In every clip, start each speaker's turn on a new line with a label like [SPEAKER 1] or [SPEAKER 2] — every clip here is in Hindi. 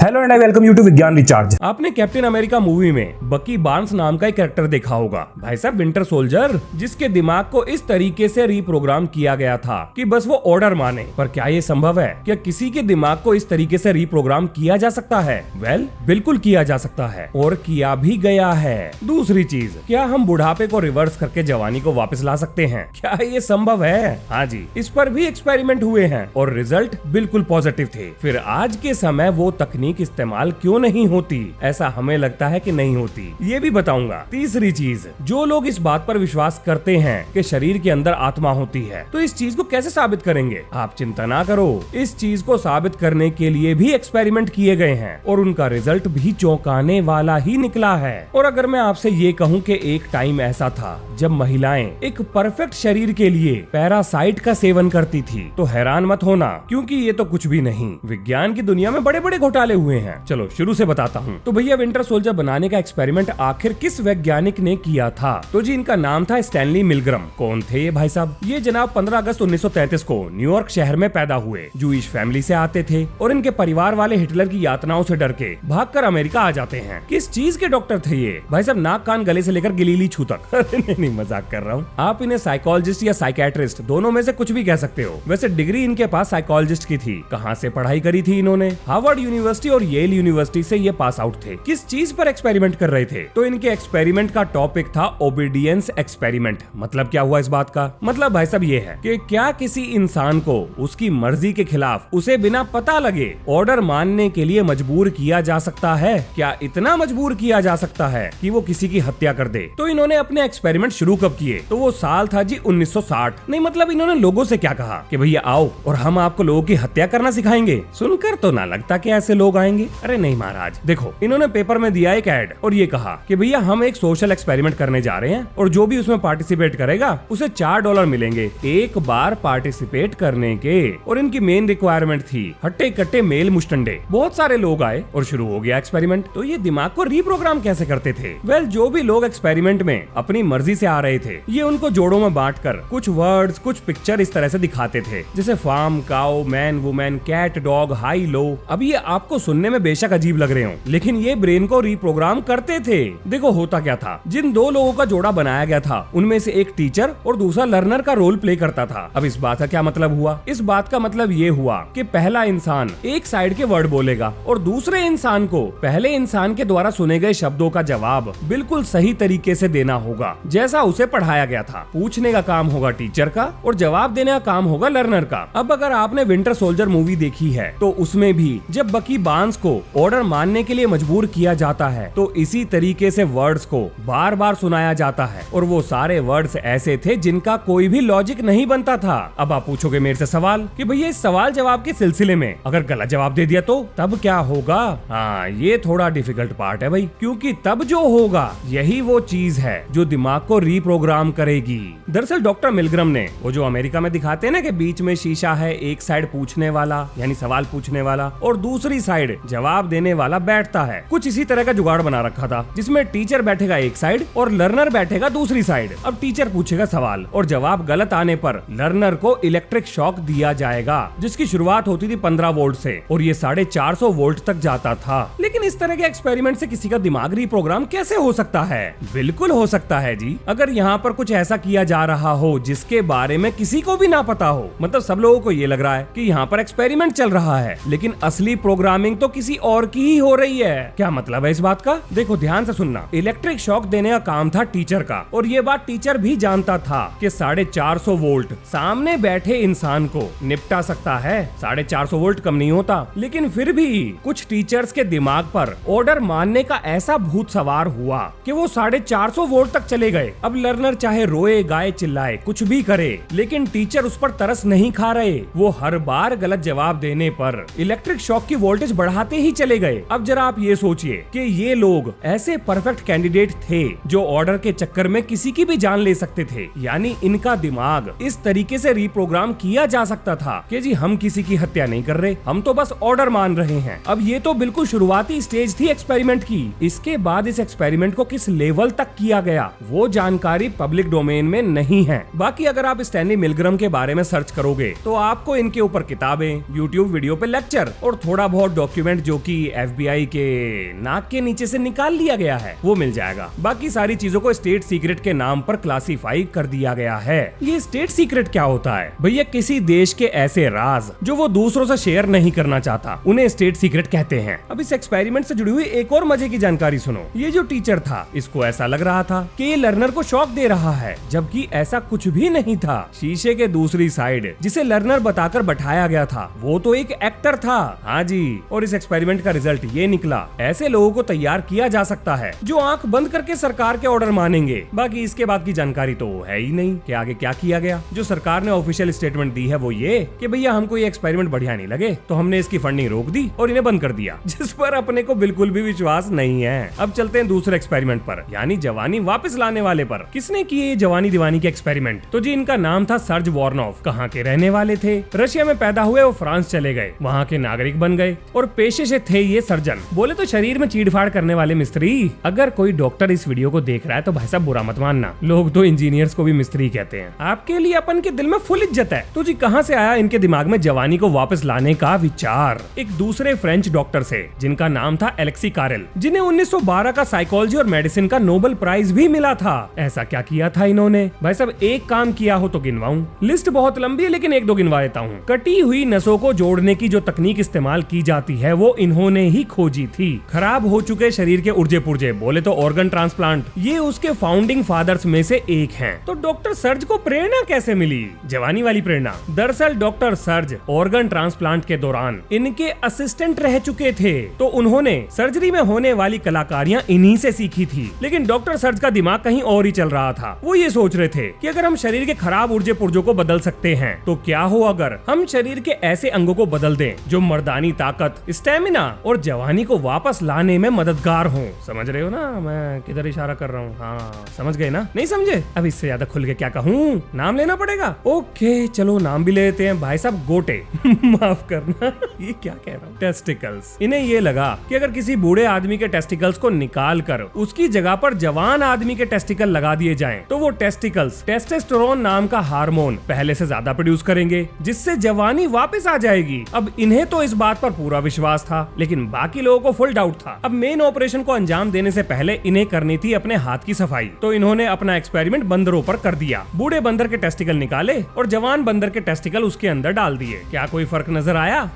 [SPEAKER 1] Hello and I welcome you to Vigyan recharge.
[SPEAKER 2] आपने कैप्टन अमेरिका मूवी में बकी बार्न्स नाम का एक कैरेक्टर देखा होगा, भाई साहब विंटर सोल्जर, जिसके दिमाग को इस तरीके से रीप्रोग्राम किया गया था कि बस वो ऑर्डर माने। पर क्या ये संभव है? क्या किसी के दिमाग को इस तरीके से रीप्रोग्राम किया जा सकता है? वेल, बिल्कुल किया जा सकता है और किया भी गया है। दूसरी चीज, क्या हम बुढ़ापे को रिवर्स करके जवानी को वापस ला सकते हैं? क्या ये संभव है? हाँ जी, इस पर भी एक्सपेरिमेंट हुए हैं और रिजल्ट बिल्कुल पॉजिटिव थे। फिर आज के समय वो तकनीक इस्तेमाल क्यों नहीं होती? ऐसा हमें लगता है कि नहीं होती, ये भी बताऊंगा। तीसरी चीज, जो लोग इस बात पर विश्वास करते हैं कि शरीर के अंदर आत्मा होती है, तो इस चीज को कैसे साबित करेंगे? आप चिंता ना करो, इस चीज को साबित करने के लिए भी एक्सपेरिमेंट किए गए हैं और उनका रिजल्ट भी चौंकाने वाला ही निकला है। और अगर मैं आपसे ये कहूँ कि एक टाइम ऐसा था जब महिलाएं एक परफेक्ट शरीर के लिए पैरासाइट का सेवन करती थी, तो हैरान मत होना, क्योंकि ये तो कुछ भी नहीं। विज्ञान की दुनिया में बड़े बड़े घोटाले हुए हैं। चलो शुरू से बताता हूँ। तो भैया, विंटर सोल्जर बनाने का एक्सपेरिमेंट आखिर किस वैज्ञानिक ने किया था? तो जी, इनका नाम था स्टैनली मिलग्रम। कौन थे ये भाई साहब? ये जनाब 15 अगस्त 1933 को न्यूयॉर्क शहर में पैदा हुए। जूइश फैमिली से आते थे और इनके परिवार वाले हिटलर की यातनाओं से डर के भागकर अमेरिका आ जाते हैं। किस चीज के डॉक्टर थे ये भाई साहब? नाक कान गले से लेकर गिलीली छू तक। नहीं, मजाक कर रहा हूँ। आप इन्हें साइकोलॉजिस्ट या साइकेट्रिस्ट दोनों में से कुछ भी कह सकते हो। वैसे डिग्री इनके पास साइकोलॉजिस्ट की थी। कहाँ से पढ़ाई करी थी इन्होंने? हार्वर्ड यूनिवर्सिटी और येल यूनिवर्सिटी से ये पास आउट थे। किस चीज पर एक्सपेरिमेंट कर रहे थे? तो इनके एक्सपेरिमेंट का टॉपिक था ओबीडियंस एक्सपेरिमेंट। मतलब क्या हुआ इस बात का? मतलब भाई साहब ये है कि क्या किसी इंसान को उसकी मर्जी के खिलाफ उसे बिना पता लगे ऑर्डर मानने के लिए मजबूर किया जा सकता है? क्या इतना मजबूर किया जा सकता है कि वो किसी की हत्या कर दे? तो इन्होंने अपने एक्सपेरिमेंट शुरू कब किए? तो वो साल था जी 1960। नहीं, मतलब इन्होंने लोगों से क्या कहा कि भैया आओ और हम आपको लोगों की हत्या करना सिखाएंगे। सुनकर तो ना लगता कि ऐसे लोग आएंगे। अरे नहीं महाराज, देखो, इन्होंने पेपर में दिया एक ऐड और ये कहा कि भैया हम एक सोशल एक्सपेरिमेंट करने जा रहे हैं और जो भी उसमें पार्टिसिपेट करेगा उसे $4 मिलेंगे एक बार पार्टिसिपेट करने के। और इनकी मेन रिक्वायरमेंट थी हट्टे कट्टे मेल मुस्टंडे। बहुत सारे लोग आए और शुरू हो गया एक्सपेरिमेंट। तो ये दिमाग को रीप्रोग्राम कैसे करते थे? वेल, जो भी लोग एक्सपेरिमेंट में अपनी मर्जी से आ रहे थे, ये उनको जोड़ों में बांटकर कुछ वर्ड्स, कुछ पिक्चर इस तरह से दिखाते थे, जैसे farm, cow, man, women, cat, dog, high, low. अब ये आपको सुनने में बेशक अजीब लग रहे हो, लेकिन ये ब्रेन को रीप्रोग्राम करते थे। देखो होता क्या था, जिन दो लोगों का जोड़ा बनाया गया था उनमें से एक टीचर और दूसरा लर्नर का रोल प्ले करता था। अब इस बात का क्या मतलब हुआ? इस बात का मतलब ये हुआ कि पहला इंसान एक साइड के वर्ड बोलेगा और दूसरे इंसान को पहले इंसान के द्वारा सुने गए शब्दों का जवाब बिल्कुल सही तरीके से देना होगा, जैसा उसे पढ़ाया गया था। पूछने का काम होगा टीचर का और जवाब देने का काम होगा लर्नर का। अब अगर आपने विंटर सोल्जर मूवी देखी है तो उसमें भी जब बकी बार्न्स को ऑर्डर मानने के लिए मजबूर किया जाता है तो इसी तरीके से वर्ड्स को बार बार सुनाया जाता है और वो सारे वर्ड्स ऐसे थे जिनका कोई भी लॉजिक नहीं बनता था। अब आप पूछोगे मेरे से सवाल कि भैया इस सवाल जवाब के सिलसिले में अगर गलत जवाब दे दिया तो तब क्या होगा? हाँ, ये थोड़ा डिफिकल्ट पार्ट है भाई, क्योंकि तब जो होगा यही वो चीज है जो दिमाग को रीप्रोग्राम करेगी। दरअसल डॉक्टर मिलग्रम ने वो जो अमेरिका में दिखाते हैं ना कि बीच में शीशा है, एक साइड पूछने वाला यानी सवाल पूछने वाला और दूसरी साइड जवाब देने वाला बैठता है, कुछ इसी तरह का जुगाड़ बना रखा था, जिसमें टीचर बैठेगा एक साइड और लर्नर बैठेगा दूसरी साइड। अब टीचर पूछेगा सवाल और जवाब गलत आने पर लर्नर को इलेक्ट्रिक शॉक दिया जाएगा, जिसकी शुरुआत होती थी 15 वोल्ट से और ये 450 वोल्ट तक जाता था। लेकिन इस तरह के एक्सपेरिमेंट से किसी का दिमाग रीप्रोग्राम कैसे हो सकता है? बिल्कुल हो सकता है जी, अगर यहाँ पर कुछ ऐसा किया जा रहा हो जिसके बारे में किसी को भी ना पता हो। मतलब सब लोगों को ये लग रहा है कि यहाँ पर एक्सपेरिमेंट चल रहा है, लेकिन असली प्रोग्रामिंग तो किसी और की ही हो रही है। क्या मतलब है इस बात का? देखो ध्यान से सुनना। इलेक्ट्रिक शॉक देने का काम था टीचर का और ये बात टीचर भी जानता था कि 450 वोल्ट सामने बैठे इंसान को निपटा सकता है। 450 वोल्ट कम नहीं होता, लेकिन फिर भी कुछ टीचर्स के दिमाग पर ऑर्डर मानने का ऐसा भूत सवार हुआ कि वो 450 वोल्ट तक चले गए। अब लर्नर चाहे रोए, गाए, चिल्लाए, कुछ भी करे, लेकिन टीचर उस पर तरस नहीं खा रहे। वो हर बार गलत जवाब देने पर इलेक्ट्रिक शॉक की वोल्टेज बढ़ाते ही चले गए। अब जरा आप ये सोचिए कि ये लोग ऐसे परफेक्ट कैंडिडेट थे जो ऑर्डर के चक्कर में किसी की भी जान ले सकते थे। यानी इनका दिमाग इस तरीके से रीप्रोग्राम किया जा सकता था कि जी हम किसी की हत्या नहीं कर रहे, हम तो बस ऑर्डर मान रहे हैं। अब ये तो बिल्कुल शुरुआती स्टेज थी एक्सपेरिमेंट की। इसके बाद इस एक्सपेरिमेंट को किस लेवल तक किया गया वो जानकारी पब्लिक डोमेन में नहीं है। बाकी अगर आप स्टैनली मिलग्रम के बारे में सर्च करोगे तो आपको इनके ऊपर किताबें, यूट्यूब वीडियो पे लेक्चर और थोड़ा बहुत डॉक्यूमेंट डॉक्यूमेंट जो कि FBI के नाक के नीचे से निकाल लिया गया है वो मिल जाएगा। बाकी सारी चीजों को स्टेट सीक्रेट के नाम पर क्लासिफाई कर दिया गया है। ये स्टेट सीक्रेट क्या होता है भैया? किसी देश के ऐसे राज जो वो दूसरों से शेयर नहीं करना चाहता उन्हें स्टेट सीक्रेट कहते हैं। अब इस एक्सपेरिमेंट से जुड़ी हुई एक और मजे की जानकारी सुनो। ये जो टीचर था इसको ऐसा लग रहा था कि ये लर्नर को शॉक दे रहा है, जबकि ऐसा कुछ भी नहीं था। शीशे के दूसरी साइड जिसे लर्नर बताकर बैठाया गया था वो तो एक एक्टर था। हाँ जी, और इस एक्सपेरिमेंट का रिजल्ट ये निकला, ऐसे लोगों को तैयार किया जा सकता है जो आंख बंद करके सरकार के ऑर्डर मानेंगे। बाकी इसके बाद की जानकारी तो है ही नहीं कि आगे क्या किया गया। जो सरकार ने ऑफिशियल स्टेटमेंट दी है वो ये कि भैया हमको ये एक्सपेरिमेंट बढ़िया नहीं लगे तो हमने इसकी फंडिंग रोक दी और इन्हें बंद कर दिया, जिस पर अपने को बिल्कुल भी विश्वास नहीं है। अब चलते हैं दूसरे एक्सपेरिमेंट पर, यानी जवानी वापस लाने वाले पर। किसने की ये जवानी दीवानी के एक्सपेरिमेंट? तो जी इनका नाम था सर्ज वॉर्नोफ। कहाँ के रहने वाले थे? रशिया में पैदा हुए, वो फ्रांस चले गए, वहाँ के नागरिक बन गए और पेशे से थे ये सर्जन। बोले तो शरीर में चीड़फाड़ करने वाले मिस्त्री। अगर कोई डॉक्टर इस वीडियो को देख रहा है तो भाई साहब बुरा मत मानना, लोग तो इंजीनियर्स को भी मिस्त्री कहते हैं। आपके लिए अपन के दिल में फुल इज्जत है। तो जी कहाँ से आया इनके दिमाग में जवानी को वापस लाने का विचार? एक दूसरे फ्रेंच डॉक्टर से जिनका नाम था एलेक्सी कारेल, जिन्हें 1912 का साइकोलॉजी और मेडिसिन का नोबेल प्राइज भी मिला था। ऐसा क्या किया था इन्होंने? भाई साहब एक काम किया हो तो गिनवाऊं, लिस्ट बहुत लंबी है लेकिन एक दो गिनवा देता हूँ। कटी हुई नसों को जोड़ने की जो तकनीक इस्तेमाल की जाती है वो इन्होंने ही खोजी थी। खराब हो चुके शरीर के उर्जे पुर्जे, बोले तो ऑर्गन ट्रांसप्लांट, ये उसके फाउंडिंग फादर्स में से एक हैं। तो डॉक्टर सर्ज को प्रेरणा कैसे मिली? जवानी वाली प्रेरणा। दरअसल डॉक्टर सर्ज ऑर्गन ट्रांसप्लांट के दौरान इनके असिस्टेंट रह चुके थे, तो उन्होंने सर्जरी में होने वाली कलाकारियां इन्हीं से सीखी थी। लेकिन डॉक्टर सर्ज का दिमाग कहीं और ही चल रहा था। वो ये सोच रहे थे कि अगर हम शरीर के खराब ऊर्जे पुर्जों को बदल सकते हैं तो क्या हो अगर हम शरीर के ऐसे अंगों को बदल दें जो मर्दानी ताकत, स्टेमिना और जवानी को वापस लाने में मददगार हो। समझ रहे हो ना मैं किधर इशारा कर रहा हूँ? हाँ समझ गए ना? नहीं समझे? अब इससे ज्यादा खुल के क्या कहूँ, नाम लेना पड़ेगा। ओके चलो नाम भी ले लेते हैं भाई साहब, गोटे। माफ करना ये क्या कह रहा हूँ, टेस्टिकल्स। इन्हें ये लगा कि अगर किसी बूढ़े आदमी के टेस्टिकल्स को निकाल कर उसकी जगह पर जवान आदमी के टेस्टिकल लगा दिए जाएं, तो वो टेस्टिकल्स टेस्टोस्टेरोन नाम का हार्मोन पहले से ज्यादा प्रोड्यूस करेंगे, जिससे जवानी वापस आ जाएगी। अब इन्हें तो इस बात पर पूरा विश्वास था, लेकिन बाकी लोगों को फुल डाउट था। अब मेन ऑपरेशन को अंजाम देने से पहले इन्हें करनी थी अपने हाथ की सफाई, तो इन्होंने अपना एक्सपेरिमेंट बंदरों पर कर दिया। बूढ़े बंदर के टेस्टिकल निकाले और जवान बंदर के टेस्टिकल उसके अंदर डाल दिए। क्या कोई फर्क नजर आया?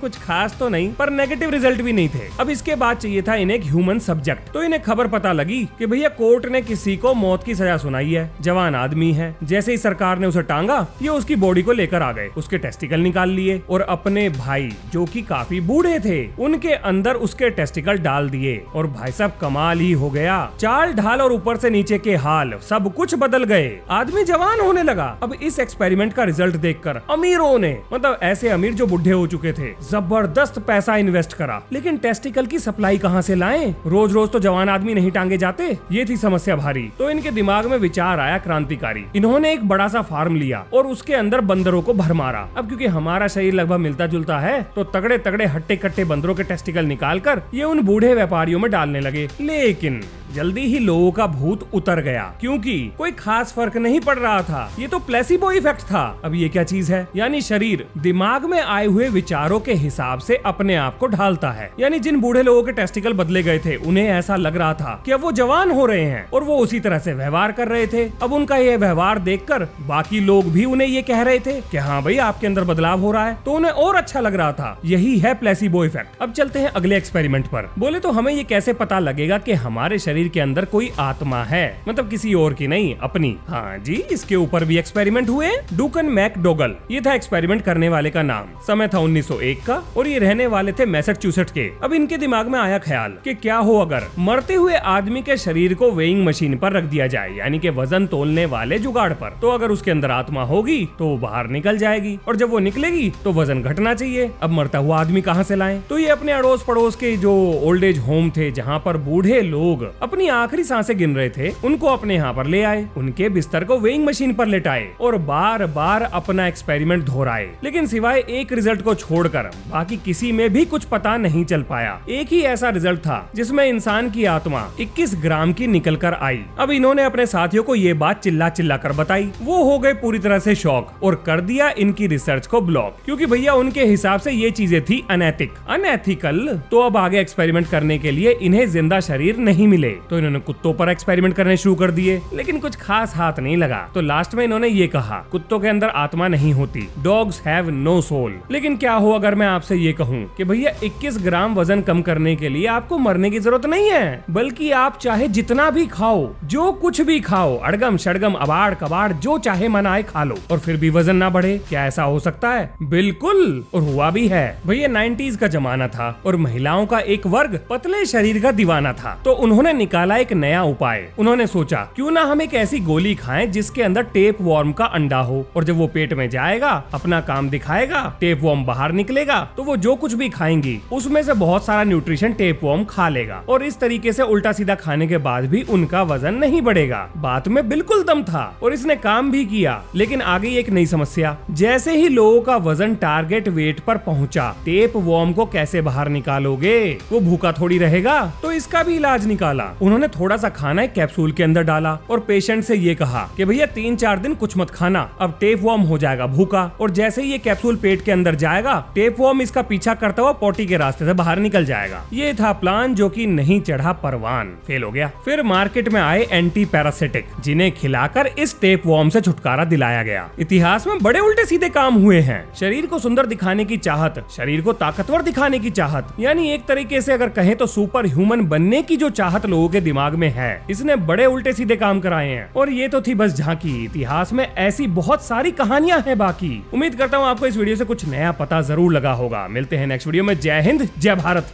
[SPEAKER 2] कुछ खास तो नहीं, पर नेगेटिव रिजल्ट भी नहीं थे। अब इसके बाद चाहिए था इन्हें एक ह्यूमन सब्जेक्ट, तो इन्हें खबर पता लगी कि भैया कोर्ट ने किसी को मौत की सजा सुनाई है, जवान आदमी है। जैसे ही सरकार ने उसे टांगा, ये उसकी बॉडी को लेकर आ गए, उसके टेस्टिकल निकाल लिए और अपने भाई जो कि काफी बूढ़े थे उनके अंदर उसके टेस्टिकल डाल दिए। और भाई साहब कमाल ही हो गया, चाल ढाल और ऊपर से नीचे के हाल सब कुछ बदल गए। आदमी जवान होने लगा। अब इस एक्सपेरिमेंट का रिजल्ट देखकर अमीरों ने, मतलब ऐसे अमीर जो बुढ़े हो चुके थे, जबरदस्त पैसा इन्वेस्ट करा। लेकिन टेस्टिकल की सप्लाई कहाँ से लाएं? रोज रोज तो जवान आदमी नहीं टांगे जाते, ये थी समस्या भारी। तो इनके दिमाग में विचार आया क्रांतिकारी। इन्होंने एक बड़ा सा फार्म लिया और उसके अंदर बंदरों को भर मारा। अब क्योंकि हमारा शरीर लगभग मिलता जुलता है, तो तगड़े तगड़े हट्टे कट्टे बंदरों के टेस्टिकल निकाल कर ये उन बूढ़े व्यापारियों में डालने लगे। लेकिन जल्दी ही लोगों का भूत उतर गया, क्योंकि कोई खास फर्क नहीं पड़ रहा था। ये तो प्लेसिबो इफेक्ट था। अब ये क्या चीज है? यानी शरीर दिमाग में आए हुए विचारों के हिसाब से अपने आप को ढालता है। यानी जिन बूढ़े लोगों के टेस्टिकल बदले गए थे, उन्हें ऐसा लग रहा था कि अब वो जवान हो रहे हैं और वो उसी तरह से व्यवहार कर रहे थे। अब उनका ये व्यवहार देखकर बाकी लोग भी उन्हें ये कह रहे थे कि हाँ भाई आपके अंदर बदलाव हो रहा है, तो उन्हें और अच्छा लग रहा था। यही है प्लेसिबो इफेक्ट। अब चलते हैं अगले एक्सपेरिमेंट पर। बोले तो हमें ये कैसे पता लगेगा कि हमारे शरीर के अंदर कोई आत्मा है, मतलब किसी और की नहीं, अपनी। हाँ जी, इसके ऊपर भी एक्सपेरिमेंट हुए। डूकन मैकडोगल, ये था एक्सपेरिमेंट करने वाले का नाम। समय था 1901 का और ये रहने वाले थे मैसेच्यूसेट्स के। अब इनके दिमाग में आया ख्याल कि क्या हो अगर मरते हुए आदमी के शरीर को वेइंग मशीन पर रख दिया जाए, यानी कि वजन तोलने वाले जुगाड़ पर। तो अगर उसके अंदर आत्मा होगी तो वो बाहर निकल जाएगी, और जब वो निकलेगी तो वजन घटना चाहिए। अब मरता हुआ आदमी कहाँ से लाएं? तो ये अपने अड़ोस पड़ोस के जो ओल्ड एज होम थे, जहाँ पर बूढ़े लोग अपनी अपनी आखिरी सांसें गिन रहे थे उनको अपने यहाँ पर ले आए, उनके बिस्तर को वेइंग मशीन पर लेटाए और बार बार अपना एक्सपेरिमेंट दोहराए, लेकिन सिवाय एक रिजल्ट को छोड़कर बाकी किसी में भी कुछ पता नहीं चल पाया। एक ही ऐसा रिजल्ट था जिसमें इंसान की आत्मा 21 ग्राम की निकल कर आई। अब इन्होंने अपने साथियों को ये बात चिल्ला चिल्ला कर बताई। वो हो गए पूरी तरह से शॉक और कर दिया इनकी रिसर्च को ब्लॉक, क्योंकि भैया उनके हिसाब से ये चीजें थी अनएथिकल। तो अब आगे एक्सपेरिमेंट करने के लिए इन्हें जिंदा शरीर नहीं मिले, तो इन्होंने कुत्तों पर एक्सपेरिमेंट करने शुरू कर दिए, लेकिन कुछ खास हाथ नहीं लगा। तो लास्ट में इन्होंने ये कहा, कुत्तों के अंदर आत्मा नहीं होती, डॉग्स हैव नो सोल। लेकिन क्या हो अगर मैं आपसे ये कहूँ कि भैया 21 ग्राम वजन कम करने के लिए आपको मरने की जरूरत नहीं है, बल्कि आप चाहे जितना भी खाओ, जो कुछ भी खाओ, अड़गम शड़गम अबाड़ कबाड़ जो चाहे मन आए खा लो और फिर भी वजन ना बढ़े। क्या ऐसा हो सकता है? बिल्कुल, और हुआ भी है। भैया 90s का जमाना था और महिलाओं का एक वर्ग पतले शरीर का दीवाना था, तो उन्होंने निकाला एक नया उपाय। उन्होंने सोचा क्यों ना हम एक ऐसी गोली खाएं जिसके अंदर टेप वॉर्म का अंडा हो, और जब वो पेट में जाएगा अपना काम दिखाएगा, टेप वॉर्म बाहर निकलेगा तो वो जो कुछ भी खाएंगी उसमें से बहुत सारा न्यूट्रिशन टेप वॉर्म खा लेगा, और इस तरीके से उल्टा सीधा खाने के बाद भी उनका वजन नहीं बढ़ेगा। बात में बिल्कुल दम था और इसने काम भी किया। लेकिन आ गई एक नई समस्या। जैसे ही लोगों का वजन टारगेट वेट पर पहुंचा, टेप वॉर्म को कैसे बाहर निकालोगे? वो भूखा थोड़ी रहेगा। तो इसका भी इलाज निकाला। उन्होंने थोड़ा सा खाना एक कैप्सूल के अंदर डाला और पेशेंट से ये कहा कि भैया 3-4 दिन कुछ मत खाना, अब टेप वॉर्म हो जाएगा भूखा। और जैसे ही ये कैप्सूल पेट के अंदर जाएगा, टेप वॉर्म इसका पीछा करता हुआ पोटी के रास्ते से बाहर निकल जाएगा। ये था प्लान, जो कि नहीं चढ़ा परवान, फेल हो गया। फिर मार्केट में आए एंटी पैरासिटिक, जिन्हें खिलाकर इस टेप वॉर्म से छुटकारा दिलाया गया। इतिहास में बड़े उल्टे सीधे काम हुए हैं। शरीर को सुंदर दिखाने की चाहत, शरीर को ताकतवर दिखाने की चाहत, यानी एक तरीके से अगर कहें तो सुपर ह्यूमन बनने की जो चाहत लोगों के दिमाग में है, इसने बड़े उल्टे सीधे काम कराए हैं। और ये तो थी बस झांकी, इतिहास में ऐसी बहुत सारी कहानियां हैं बाकी। उम्मीद करता हूँ आपको इस वीडियो से कुछ नया पता जरूर लगा होगा। मिलते हैं नेक्स्ट वीडियो में। जय हिंद, जय भारत।